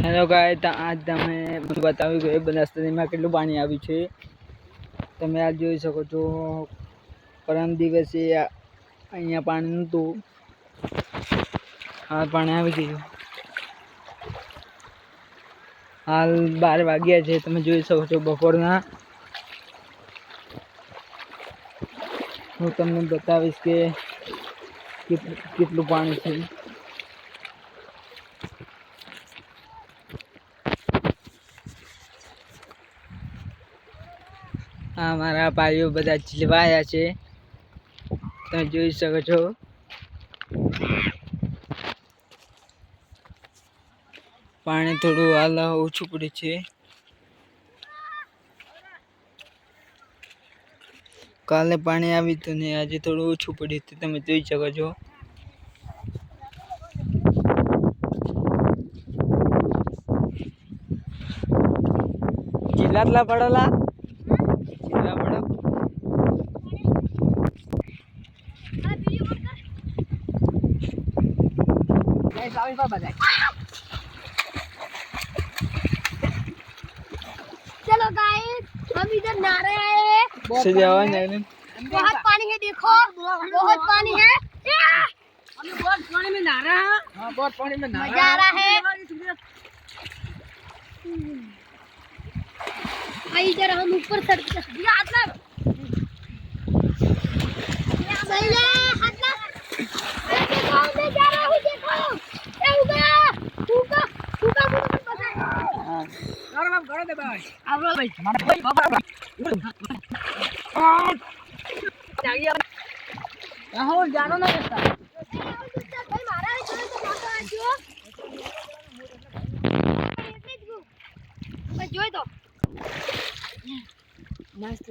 Hello guys, આજ તમે બતાવ્યું કે બનાસકાંઠામાં કેટલું પાણી આવ્યું છે. તમે આ જોઈ શકો છો. પરમ દિવસે અહીંયા પાણી નહોતું, હાલ પાણી આવી ગયું. હાલ 12 વાગ્યા છે. તમે જોઈ શકો છો બપોરના. હું તમને બતાવીશ કે કેટલું પાણી છે. આ મારા ભાઈઓ બધા જીવાયા છે, તમે જોઈ શકો છો. પાણી થોડું હાલ ઓછું પડે છે. કાલે પાણી આવ્યું હતું ને આજે થોડું ઓછું પડ્યું હતું, તમે જોઈ શકો છો. જિલ્લાતલા પડોલા જિલ્લા પડો चलो गाइस, हम इधर नहा रहे हैं। बहुत पानी है, देखो बहुत पानी है। हम बहुत पानी में नहा रहे हैं। हाँ, बहुत पानी में नहा रहा है। भाई इधर हम ऊपर सड़क दिया मतलब सही है मतलब मैं गांव में जा रहा हूं। देखो ए उगा उगा उगा मुझे पता है। और हम घर दे भाई अब भाई बाबा जागिए हो जानो ना जैसा भाई मारा है चलो तो मारो आजो એટલે જ ગયો જોઈ દો મસ્ત